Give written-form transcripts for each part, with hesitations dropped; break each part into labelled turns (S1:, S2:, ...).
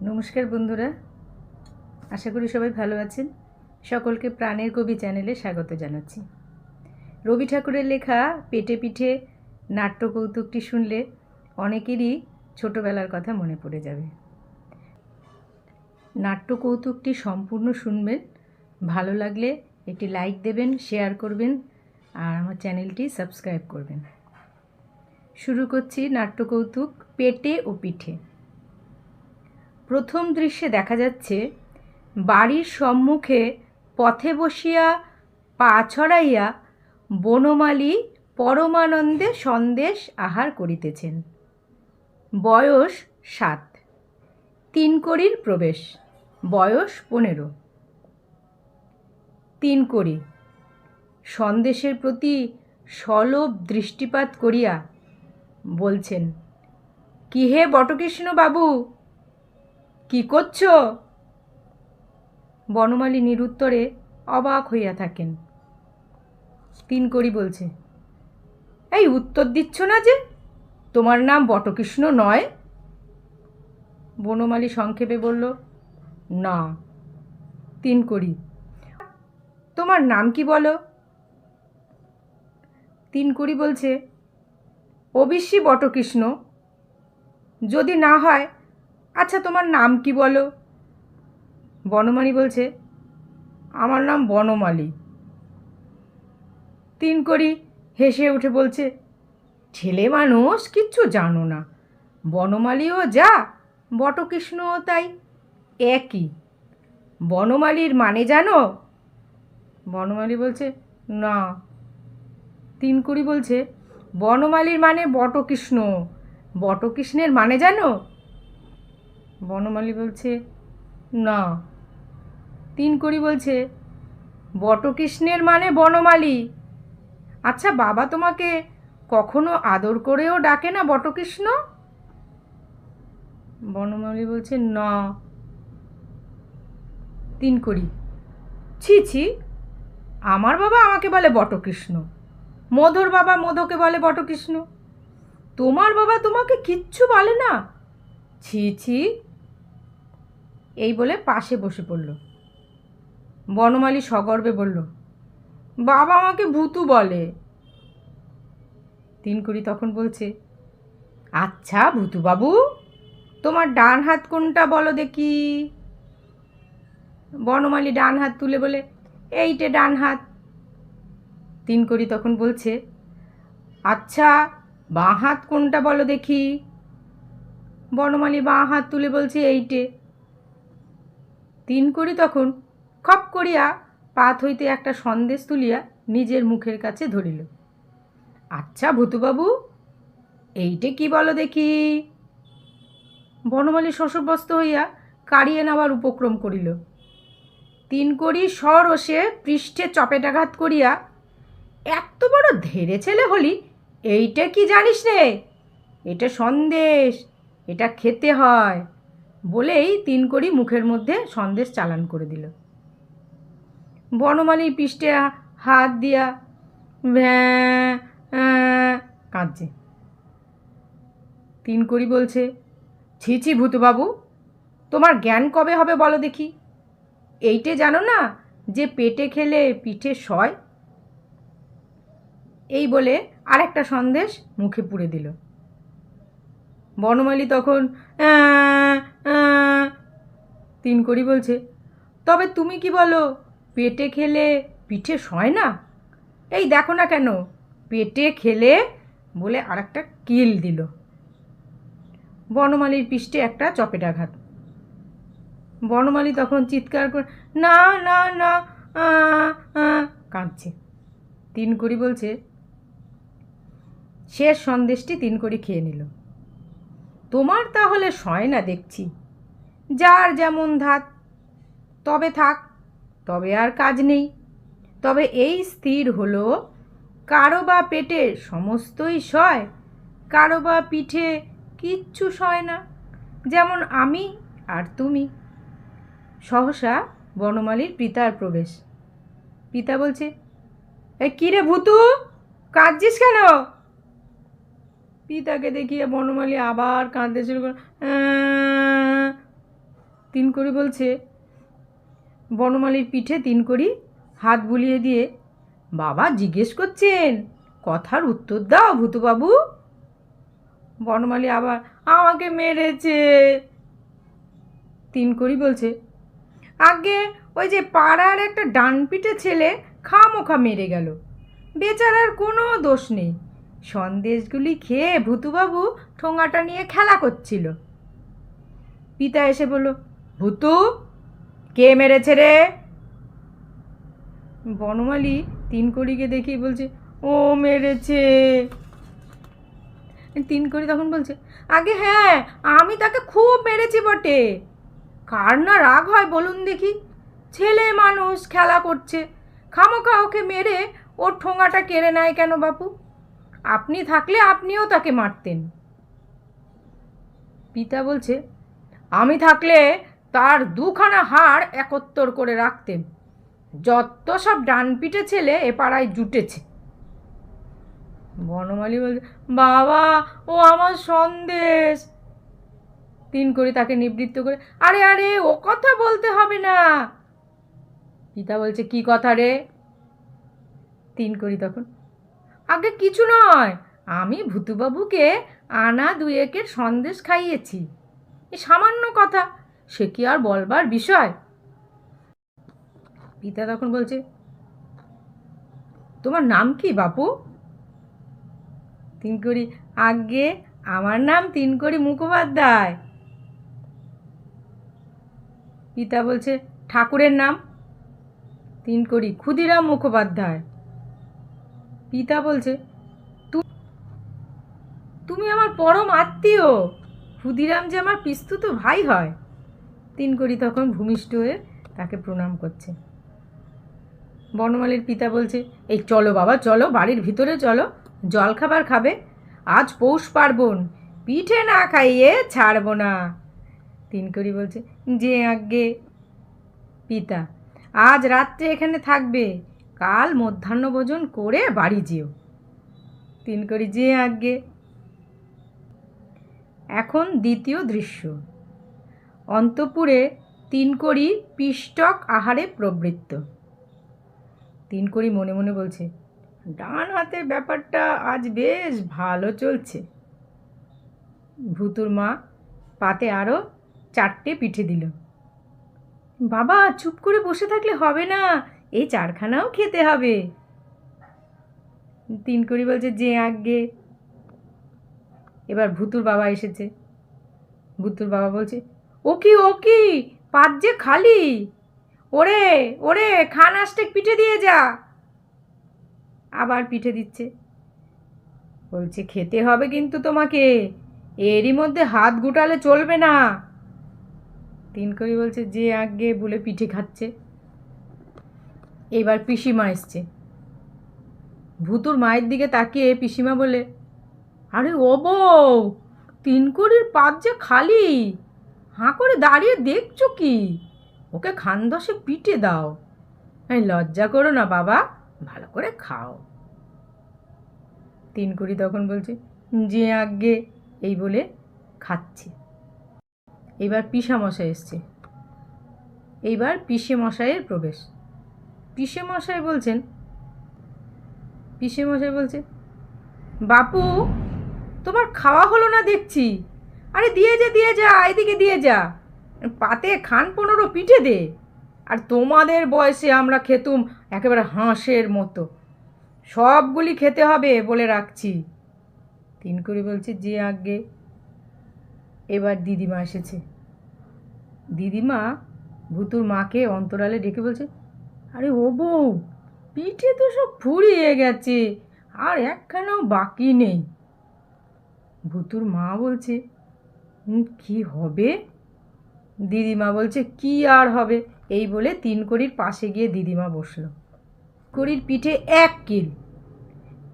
S1: নমস্কার বন্ধুরা, আশা করি সবাই ভালো আছেন। সকলকে প্রাণের কবি চ্যানেলে স্বাগত জানাচ্ছি। রবি ঠাকুরের লেখা পেটে পিঠে নাট্যকৌতুকটি শুনলে অনেকেরই ছোটোবেলার কথা মনে পড়ে যাবে। নাট্যকৌতুকটি সম্পূর্ণ শুনবেন, ভালো লাগলে একটি লাইক দেবেন, শেয়ার করবেন আর আমার চ্যানেলটি সাবস্ক্রাইব করবেন। শুরু করছি নাট্যকৌতুক পেটে ও পিঠে। প্রথম দৃশ্যে দেখা যাচ্ছে বাড়ির সম্মুখে পথে বসিয়া পা ছড়াইয়া বনমালী পরমানন্দে সন্দেশ আহার করিতেছেন। বয়স 7, 3 কড়ির প্রবেশ, বয়স 15। 3 কড়ি সন্দেশের প্রতি সলভ দৃষ্টিপাত করিয়া বলছেন, কি হে বটকৃষ্ণ বাবু, কি করছো? বনমালী নিরুত্তরে অবাক হইয়া থাকেন। 3 কড়ি বলছে, এই উত্তর দিচ্ছ না যে, তোমার নাম বটকৃষ্ণ নয়? বনমালী সংক্ষেপে বলল, না। 3 কড়ি, তোমার নাম কি বলো? 3 কড়ি বলছে, অবশ্যই বটকৃষ্ণ। যদি না হয়, আচ্ছা তোমার নাম কি বলো? বনমালী বলছে, আমার নাম বনমালী। 3 কড়ি হেসে উঠে বলছে, ছেলে মানুষ কিচ্ছু জানো না, বনমালীও যা বটকৃষ্ণও তাই, একই। বনমালীর মানে জানো? বনমালী বলছে, না। 3 কড়ি বলছে, বনমালীর মানে বটকৃষ্ণ, বটকৃষ্ণের মানে জানো? বনমালী বলছে, না। 3 কড়ি বলছে, বটকৃষ্ণের মানে বনমালী। আচ্ছা বাবা তোমাকে কখনো আদর করেও ডাকে না বটকৃষ্ণ? বনমালী বলছে, না। 3 কড়ি, ছি ছি, আমার বাবা আমাকে বলে বটকৃষ্ণ, মধুর বাবা মধুকে বলে বটকৃষ্ণ, তোমার বাবা তোমাকে কিচ্ছু বলে না, ছি ছি। এই বলে পাশে বসে পড়ল। বনমালী সগর্বে বলল, বাবা আমাকে ভূতু বলে। 3 কড়ি তখন বলছে, আচ্ছা ভূতু বাবু, তোমার ডান হাত কোনটা বলো দেখি? বনমালী ডান হাত তুলে বলে, এইটে ডান হাত। 3 কড়ি তখন বলছে, আচ্ছা বাঁ হাত কোনটা বলো দেখি? বনমালী বাঁ হাত তুলে বলছে, এইটে। 3 কড়ি তখন খপ করিয়া পাত হইতে একটা সন্দেশ তুলিয়া নিজের মুখের কাছে ধরিল। আচ্ছা ভূতুবাবু, এইটে কি বলো দেখি? বনমালী শশব্যস্ত হইয়া কাড়িয়ে নেওয়ার উপক্রম করিল। 3 কড়ি সরোষে পৃষ্ঠে চপেটাঘাত করিয়া, এত বড় ধেড়ে ছেলে হলি, এইটা কি জানিস রে? এটা সন্দেশ, এটা খেতে হয় বলেই 3 কড়ি মুখের মধ্যে সন্দেশ চালান করে দিল। বনমালী পৃষ্ঠে হাত দিয়া কাঁদছে। 3 কড়ি বলছে, ছি ছি ভূতুবাবু, তোমার জ্ঞান কবে হবে বলো দেখি? এইটে জানো না যে পেটে খেলে পিঠে সয়? এই বলে আরেকটা সন্দেশ মুখে পুরে দিল। বনমালী তখন 3 কড়ি বলছে, তবে তুমি কি বলো, পেটে খেলে পিঠে সয় না? এই দেখো না কেন, পেটে খেলে বলে আরেকটা কিল দিল। বনমালীর পৃষ্ঠে একটা চপেটাঘাত। বনমালী তখন চিৎকার করে, না না না, কাঁদছে। 3 কড়ি বলছে, শেষ সন্দেশটি 3 কড়ি খেয়ে নিল। তোমার তাহলে সয় না দেখছি, যার যেমন ধাত। তবে থাক, তবে আর কাজ নেই। তবে এই স্থির হলো, কারো বা পেটে সমস্তই সয়, কারো বা পিঠে কিচ্ছু সয় না, যেমন আমি আর তুমি। সহসা বনমালীর পিতার প্রবেশ। পিতা বলছে, এ কী রে ভূতু, কাঁদছিস কেন? পিতাকে দেখিয়ে বনমালী আবার কাঁদতে শুরু করে, তিনকড়ি বলছে, বনমালীর পিঠে তিনকড়ি হাত বুলিয়ে দিয়ে, বাবা জিজ্ঞেস করছেন, কথার উত্তর দাও ভূতুবাবু। বনমালী আবার, আমাকে মেরেছে। তিনকড়ি বলছে, আগে ওই যে পাড়ার একটা ডানপিটে ছেলে খামোখা মেরে গেল, বেচারার কোনো দোষ নেই। সন্দেশগুলি খেয়ে ভূতুবাবু ঠোঙাটা নিয়ে খেলা করছিল। পিতা এসে বলল, ভূতু, কে মেরেছে রে? বনমালী তিনকড়িকে দেখেই বলছে, ও মেরেছে। তিনকড়ি তখন বলছে, আগে হ্যাঁ, আমি তাকে খুব মেরেছি বটে। কার না রাগ হয় বলুন দেখি? ছেলে মানুষ খেলা করছে, খামোখা ওকে মেরে ওর ঠোঙাটা কেড়ে নেয় কেন বাপু? আপনি থাকলে আপনিও তাকে মারতেন। পিতা বলছে, আমি থাকলে তার দুখানা হাড় একত্তর করে রাখতেম। যত সব ডানপিটে ছেলে এ পাড়ায় জুটেছে। বনমালী বলছে, বাবা, ও আমার সন্দেশ। তিনকড়ি তাকে নিবৃত্ত করে, আরে আরে, ও কথা বলতে হবে না। পিতা বলছে, কি কথা রে? তিনকড়ি তখন, আগে কিছু নয়, আমি ভূতুবাবুকে আনা দুয়েকের সন্দেশ খাইয়েছি, এ সামান্য কথা, সে কি আর বলবার বিষয়? পিতা তখন বলছে, তোমার নাম কি বাপু? তিনকড়ি, আগে আমার নাম তিনকড়ি মুখোপাধ্যায়। পিতা বলছে, ঠাকুরের নাম? তিনকড়ি, ক্ষুদিরাম মুখোপাধ্যায়। পিতা বলছে, তুমি আমার পরম আত্মীয়, ক্ষুদিরাম যে আমার পিস্তুত ভাই হয়। তিনকড়ি তখন ভূমিষ্ঠ হয়ে তাকে প্রণাম করছে। বনমালীর পিতা বলছে, এই চলো বাবা, চলো বাড়ির ভিতরে চলো, জলখাবার খাবে, আজ পৌষ পার্বণ, পিঠে না খাইয়ে ছাড়বো না। তিনকড়ি বলছে, যে আজ্ঞে। পিতা, আজ রাত্রে এখানে থাকবে, কাল মধ্যাহ্নভোজন করে বাড়ি যেও। তিনকড়ি, যে আজ্ঞে। এখন দ্বিতীয় দৃশ্য। অন্তঃপুরে তিনকড়ি পিষ্টক আহারে প্রবৃত্ত। তিনকড়ি মনে মনে বলছে, ডান হাতের ব্যাপারটা আজ বেশ ভালো চলছে। ভূতুর মা পাতে আরও 4টে পিঠে দিল। বাবা, চুপ করে বসে থাকলে হবে না, এই 4খানাও খেতে হবে। তিনকড়ি বলছে, যে আজ্ঞে। এবার ভূতুর বাবা এসেছে। ভূতুর বাবা বলছে, ও কি ও কি, পাত যে খালি, ওরে ওরে, খান আষ্টেক পিঠে দিয়ে যা। আবার পিঠে দিচ্ছে। বলছে, খেতে হবে কিন্তু তোমাকে, এরই মধ্যে হাত গুটালে চলবে না। তিনকড়ি বলছে, যে আজ্ঞে বলে পিঠে খাচ্ছে। এবার পিসিমা এসছে। ভূতুর মায়ের দিকে তাকিয়ে পিসিমা বলে, আরে ও বউ, তিনকড়ির পাত যে খালি, হাঁ করে দাঁড়িয়ে দেখছো কি? ওকে খান 10 পিঠে দাও। এই লজ্জা করো না বাবা, ভালো করে খাও। তিনকড়ি তখন বলছে, যে আজ্ঞে, এই বলে খাচ্ছে। এইবার পিসামশাই এসছে। এইবার পিসে মশাইয়ের প্রবেশ। পিসেমশাই বলছে, বাপু, তোমার খাওয়া হলো না দেখছি। আরে দিয়ে যা, এদিকে দিয়ে যা, পাতে খান 15 পিঠে দে। আর তোমাদের বয়সে আমরা খেতুম একেবারে হাঁসের মতো, সবগুলি খেতে হবে বলে রাখছি। তিনকড়ি বলছে, যে আজ্ঞে। এবার দিদিমা এসেছে। দিদিমা ভূতুর মাকে অন্তরালে ডেকে বলছে, আরে ও বউ, পিঠে তো সব ফুরিয়ে গেছে, আর একখানাও বাকি নেই। ভূতুর মা বলছে, কি হবে? দিদিমা বলছে, কি আর হবে? এই বলে তিনকড়ির পাশে গিয়ে দিদিমা বসলো। কড়ির পিঠে 1 কিল।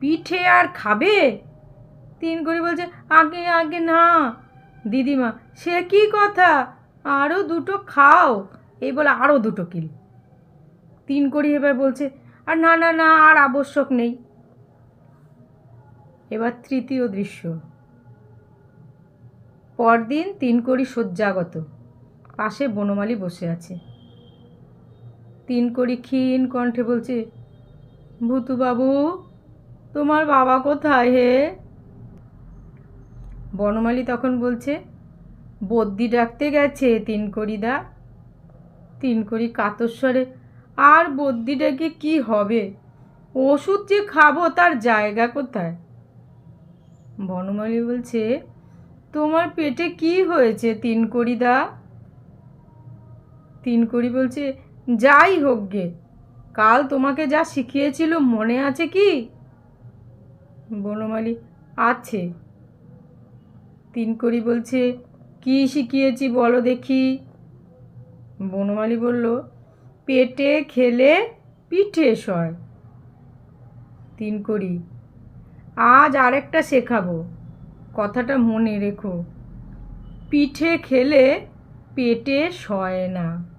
S1: পিঠে আর খাবে? তিনকড়ি বলছে, আগে আগে না। দিদিমা, সে কি কথা, আরও 2টো খাও। এই বলে আরও 2টো কিল। তিনকড়ি এবার বলছে, আর না না না, আর আবশ্যক নেই। এবার তৃতীয় দৃশ্য। পরদিন তিনকড়ি শয্যাগত, পাশে বনমালী বসে আছে। তিনকড়ি ক্ষীণ কণ্ঠে বলছে, ভূতুবাবু, তোমার বাবা কোথায় হে? বনমালী তখন বলছে, বদ্যি ডাকতে গেছে তিনকড়িদা। তিনকড়ি কাতস্বরে, আর বদ্যি ডেকে কি হবে? ওষুধ যে খাবো তার জায়গা কোথায়? বনমালী বলছে, তোমার পেটে কি হয়েছে তিনকড়িদা? তিনকড়ি বলছে, যাই হোক গে, কাল তোমাকে যা শিখিয়েছিল মনে আছে কি? বনমালী, আছে। তিনকড়ি বলছে, কি শিখিয়েছি বলো দেখি। বনমালী বলল, পেটে খেলে পিঠে সয়। তিনকড়ি, আজ আরেকটা শেখাবো, কথাটা মনে রেখো, পিঠে খেলে পেটে সয় না।